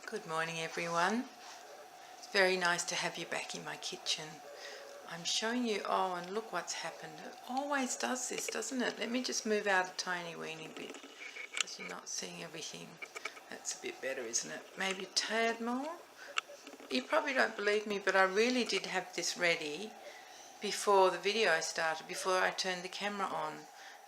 Good morning everyone. It's very nice to have you back in my kitchen. I'm showing you, oh, and look what's happened. It always does this, doesn't it? Let me just move out a tiny weeny bit because you're not seeing everything. That's a bit better, isn't it? Maybe a tad more. You probably don't believe me, but I really did have this ready before the video started, before I turned the camera on.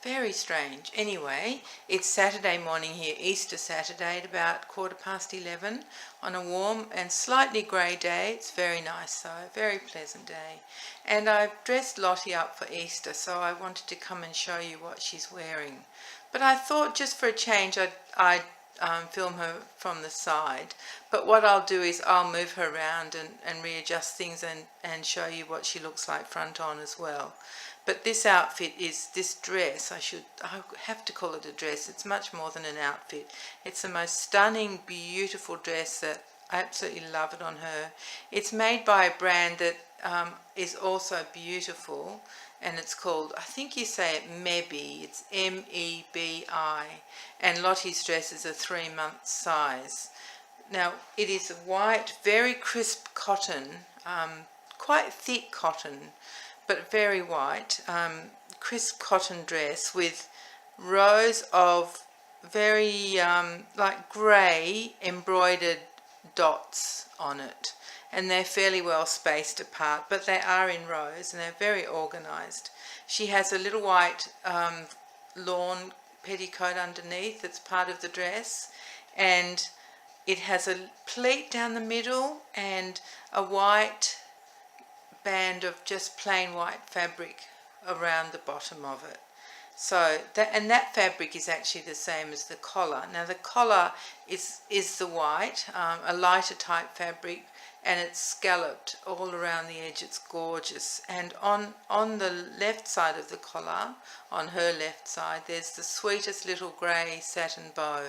Very strange. Anyway, it's Saturday morning here, Easter Saturday, at about 11:15 on a warm and slightly grey day. It's very nice though, very pleasant day. And I've dressed Lottie up for Easter, so I wanted to come and show you what she's wearing. But I thought just for a change I'd film her from the side. But what I'll do is I'll move her around and readjust things and show you what she looks like front on as well. But this outfit is, this dress, I have to call it a dress, it's much more than an outfit. It's the most stunning, beautiful dress that I absolutely love it on her. It's made by a brand that is also beautiful, and it's called, I think you say it Mebi, it's M-E-B-I, and Lottie's dress is a 3-month size. Now it is white, very crisp cotton, quite thick cotton, but very white, crisp cotton dress with rows of very like grey embroidered dots on it, and they're fairly well spaced apart, but they are in rows and they're very organised. She has a little white lawn petticoat underneath that's part of the dress, and it has a pleat down the middle and a white band of just plain white fabric around the bottom of it. So that fabric is actually the same as the collar. Now the collar is the white, a lighter type fabric, and it's scalloped all around the edge. It's gorgeous. And on the left side of the collar, on her left side, there's the sweetest little grey satin bow.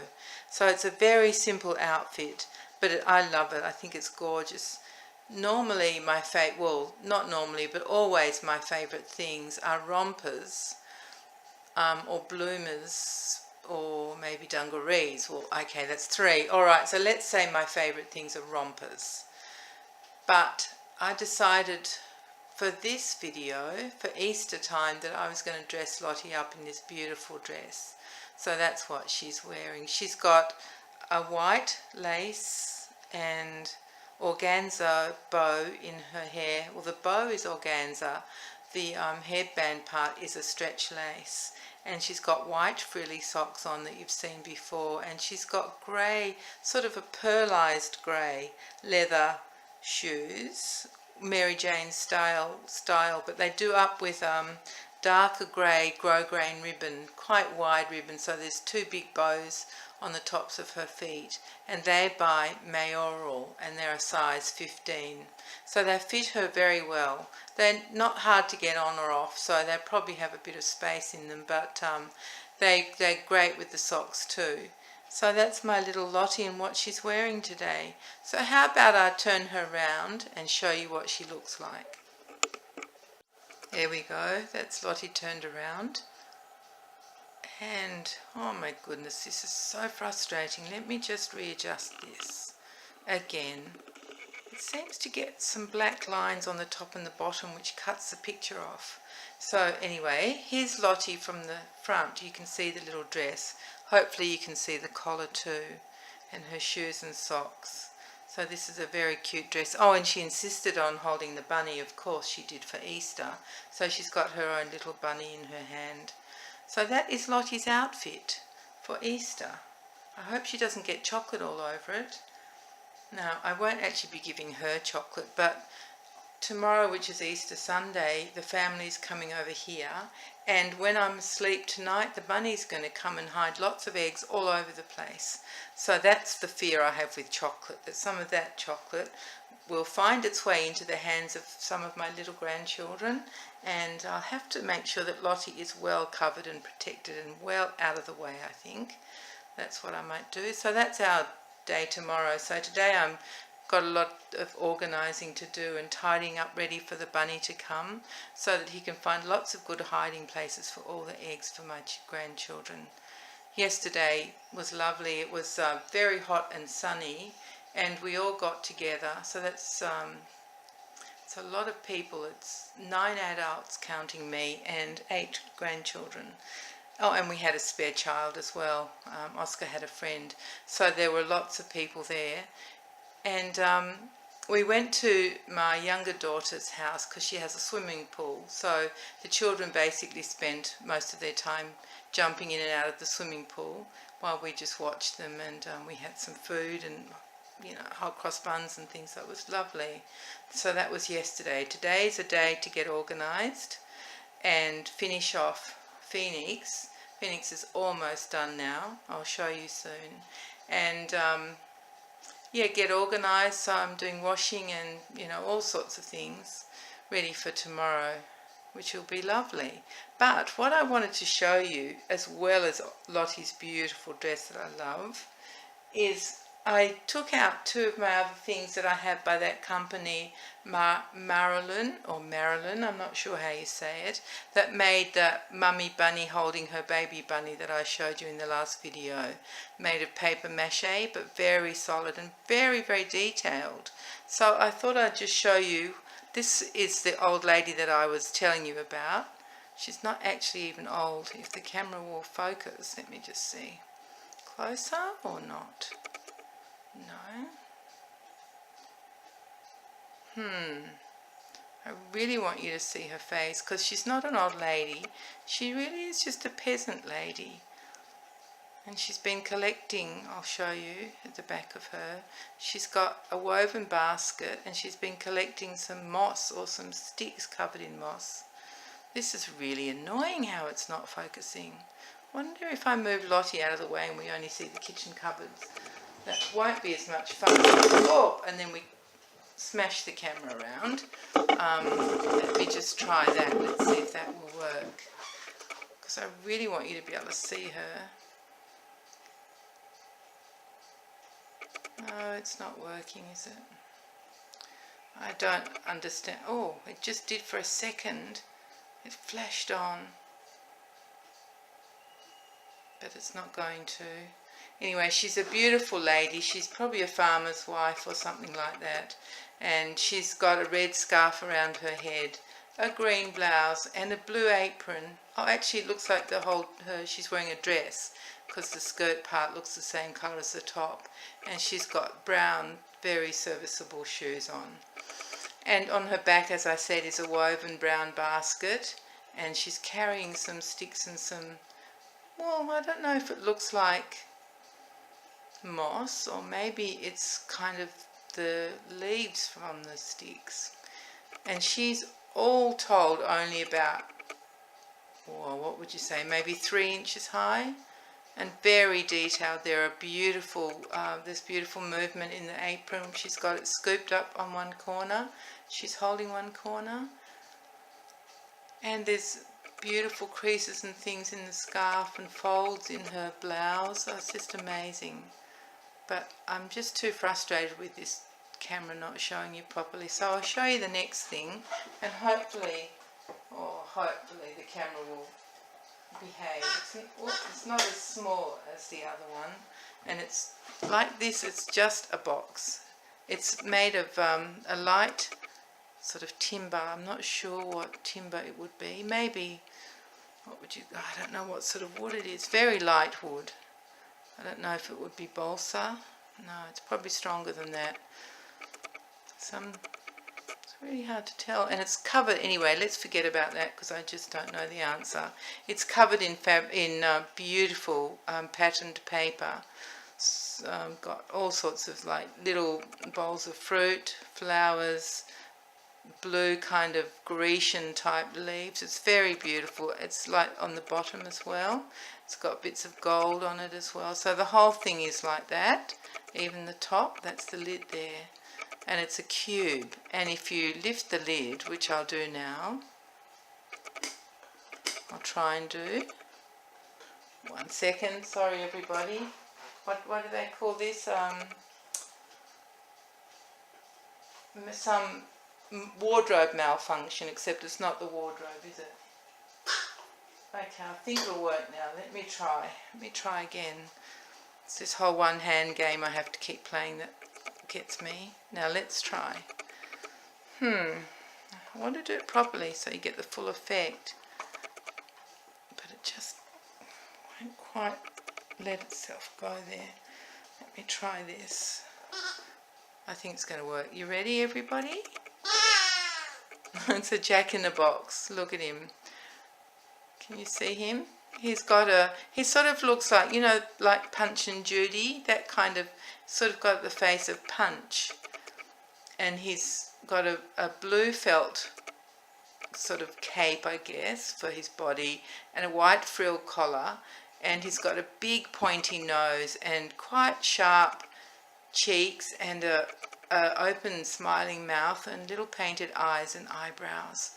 So it's a very simple outfit, but I love it. I think it's gorgeous. Normally my favourite, well, not normally, but always my favourite things are rompers, or bloomers, or maybe dungarees. Well, okay, that's 3. Alright, so let's say my favourite things are rompers. But I decided for this video, for Easter time, that I was going to dress Lottie up in this beautiful dress. So that's what she's wearing. She's got a white lace and organza bow in her hair. Well, the bow is organza, the headband part is a stretch lace, and she's got white frilly socks on that you've seen before, and she's got grey, sort of a pearlized grey leather shoes, Mary Jane style, but they do up with darker grey grosgrain ribbon, quite wide ribbon, so there's 2 big bows on the tops of her feet, and they're by Marolin, and they're a size 15. So they fit her very well. They're not hard to get on or off, so they probably have a bit of space in them, but they're great with the socks too. So that's my little Lottie and what she's wearing today. So how about I turn her around and show you what she looks like. There we go, that's Lottie turned around. And oh my goodness, this is so frustrating. Let me just readjust this again. It seems to get some black lines on the top and the bottom which cuts the picture off. So anyway, here's Lottie from the front. You can see the little dress. Hopefully you can see the collar too, and her shoes and socks. So this is a very cute dress. Oh, and she insisted on holding the bunny, of course she did, for Easter. So she's got her own little bunny in her hand. So that is Lottie's outfit for Easter. I hope she doesn't get chocolate all over it. Now, I won't actually be giving her chocolate, but tomorrow, which is Easter Sunday, the family's coming over here, and when I'm asleep tonight, the bunny's going to come and hide lots of eggs all over the place. So that's the fear I have with chocolate, that some of that chocolate will find its way into the hands of some of my little grandchildren, and I'll have to make sure that Lottie is well covered and protected and well out of the way, I think. That's what I might do. So that's our day tomorrow. So today I've got a lot of organising to do and tidying up ready for the bunny to come, so that he can find lots of good hiding places for all the eggs for my grandchildren. Yesterday was lovely. It was very hot and sunny, and we all got together. So that's it's a lot of people. It's 9 adults counting me and 8 grandchildren. Oh, and we had a spare child as well. Oscar had a friend. So there were lots of people there. And we went to my younger daughter's house because she has a swimming pool. So the children basically spent most of their time jumping in and out of the swimming pool while we just watched them, and we had some food and, you know, hot cross buns and things. That was lovely. So that was yesterday. Today's a day to get organised and finish off Phoenix. Phoenix is almost done now. I'll show you soon. And yeah, get organised. So I'm doing washing and, you know, all sorts of things ready for tomorrow, which will be lovely. But what I wanted to show you, as well as Lottie's beautiful dress that I love, is I took out 2 of my other things that I have by that company, Marolin, or Marolin, I'm not sure how you say it, that made the mummy bunny holding her baby bunny that I showed you in the last video. Made of paper mache, but very solid and very, very detailed. So I thought I'd just show you. This is the old lady that I was telling you about. She's not actually even old. If the camera will focus, let me just see. Closer or not? No. I really want you to see her face, because she's not an old lady. She really is just a peasant lady. And she's been collecting, I'll show you at the back of her. She's got a woven basket and she's been collecting some moss or some sticks covered in moss. This is really annoying how it's not focusing. Wonder if I move Lottie out of the way and we only see the kitchen cupboards. That won't be as much fun. Oh, and then we smash the camera around. Let me just try that. Let's see if that will work. Because I really want you to be able to see her. No, it's not working, is it? I don't understand. Oh, it just did for a second. It flashed on. But it's not going to. Anyway, she's a beautiful lady. She's probably a farmer's wife or something like that. And she's got a red scarf around her head, a green blouse and a blue apron. Oh, actually it looks like she's wearing a dress, because the skirt part looks the same colour as the top. And she's got brown, very serviceable shoes on. And on her back, as I said, is a woven brown basket. And she's carrying some sticks and some, well, I don't know if it looks like moss, or maybe it's kind of the leaves from the sticks. And she's all told only about, well, what would you say, maybe 3 inches high, and very detailed. There's beautiful movement in the apron. She's got it scooped up on one corner. She's holding one corner, and there's beautiful creases and things in the scarf and folds in her blouse. Oh, it's just amazing. But I'm just too frustrated with this camera not showing you properly. So I'll show you the next thing, and hopefully the camera will behave. It's not as small as the other one, and it's like this. It's just a box. It's made of a light sort of timber. I'm not sure what timber it would be. Maybe, I don't know what sort of wood it is. Very light wood. I don't know if it would be balsa. No, it's probably stronger than that. It's really hard to tell. And it's covered, anyway, let's forget about that because I just don't know the answer. It's covered in beautiful patterned paper. Got all sorts of like little bowls of fruit, flowers, blue kind of Grecian type leaves. It's very beautiful. It's like on the bottom as well. It's got bits of gold on it as well. So the whole thing is like that. Even the top, that's the lid there. And it's a cube. And if you lift the lid, which I'll do now, I'll try and do. 1 second, sorry everybody. What do they call this? Some wardrobe malfunction, except it's not the wardrobe, is it? Okay, I think it'll work now. Let me try again. It's this whole one hand game I have to keep playing that gets me. Now let's try. I want to do it properly so you get the full effect, but it just won't quite let itself go there. Let me try this. I think it's going to work. You ready, everybody? It's a Jack in the Box. Look at him. Can you see him? He sort of looks like, you know, like Punch and Judy, that kind of, sort of got the face of Punch. And he's got a blue felt sort of cape, I guess, for his body, and a white frill collar, and he's got a big pointy nose and quite sharp cheeks and a open smiling mouth and little painted eyes and eyebrows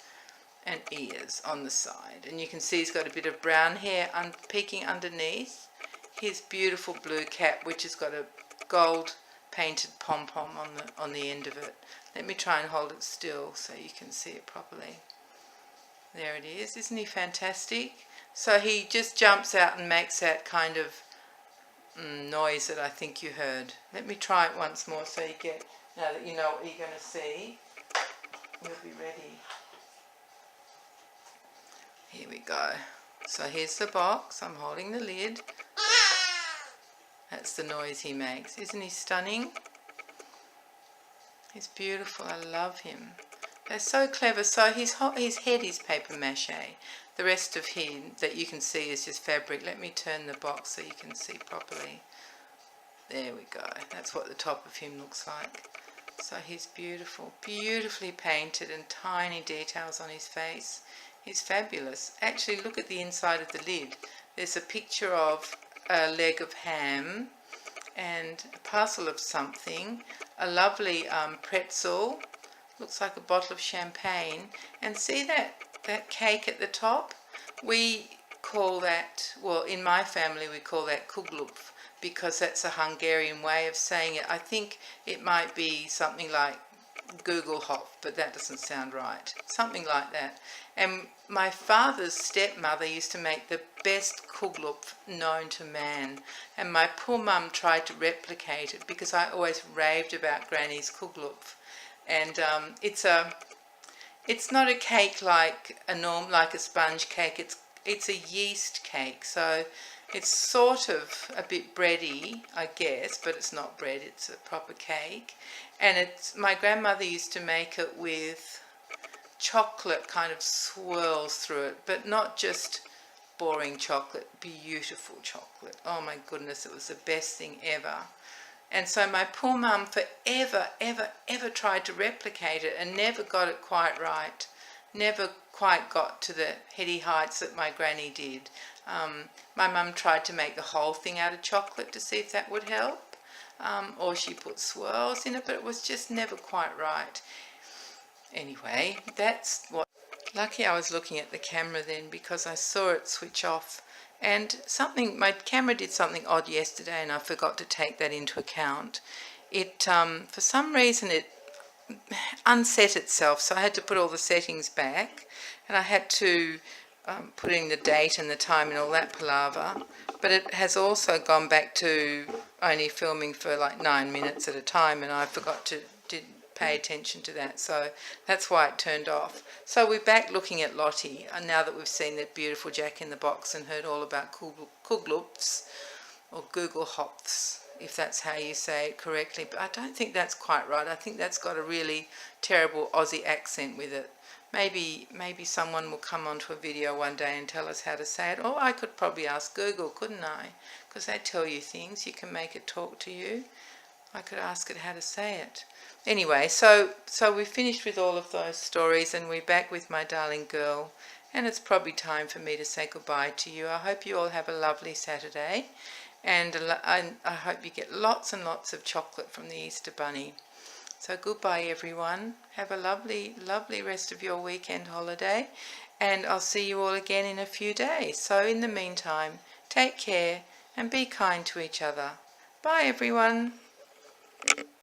and ears on the side. And you can see he's got a bit of brown hair peeking underneath his beautiful blue cap, which has got a gold painted pom-pom on the end of it. Let me try and hold it still so you can see it properly. There it is. Isn't he fantastic? So he just jumps out and makes that kind of noise that I think you heard. Let me try it once more so you get, now that you know what you're going to see, you'll be ready. Here we go. So here's the box. I'm holding the lid. That's the noise he makes. Isn't he stunning? He's beautiful. I love him. They're so clever. So his head is paper mache. The rest of him that you can see is just fabric. Let me turn the box so you can see properly. There we go. That's what the top of him looks like. So he's beautiful. Beautifully painted and tiny details on his face. He's fabulous. Actually, look at the inside of the lid. There's a picture of a leg of ham and a parcel of something, a lovely pretzel, looks like a bottle of champagne, and see that cake at the top? We call that, well, in my family we call that kuglupf, because that's a Hungarian way of saying it. I think it might be something like Google Hop, but that doesn't sound right. Something like that. And my father's stepmother used to make the best kuglupf known to man. And my poor mum tried to replicate it because I always raved about Granny's kuglupf. And it's not a cake like a sponge cake. It's a yeast cake. So it's sort of a bit bready, I guess, but it's not bread. It's a proper cake. And my grandmother used to make it with chocolate kind of swirls through it, but not just boring chocolate, beautiful chocolate. Oh my goodness, it was the best thing ever. And so my poor mum forever, ever tried to replicate it and never got it quite right. Never quite got to the heady heights that my granny did. My mum tried to make the whole thing out of chocolate to see if that would help. Or she put swirls in it, but it was just never quite right. Anyway, that's what... Lucky I was looking at the camera then, because I saw it switch off. And my camera did something odd yesterday and I forgot to take that into account. It, for some reason, it unset itself, so I had to put all the settings back, and I had to put in the date and the time and all that palaver. But it has also gone back to only filming for like 9 minutes at a time, and I forgot to pay attention to that, so that's why it turned off. So we're back looking at Lottie, and now that we've seen that beautiful Jack in the Box and heard all about kuglupfs or Google Hops, if that's how you say it correctly. But I don't think that's quite right. I think that's got a really terrible Aussie accent with it. Maybe someone will come onto a video one day and tell us how to say it. Or I could probably ask Google, couldn't I? Because they tell you things. You can make it talk to you. I could ask it how to say it. Anyway, so we finished with all of those stories, and we're back with my darling girl. And it's probably time for me to say goodbye to you. I hope you all have a lovely Saturday. And I hope you get lots and lots of chocolate from the Easter Bunny. So goodbye everyone. Have a lovely, lovely rest of your weekend holiday. And I'll see you all again in a few days. So in the meantime, take care and be kind to each other. Bye everyone.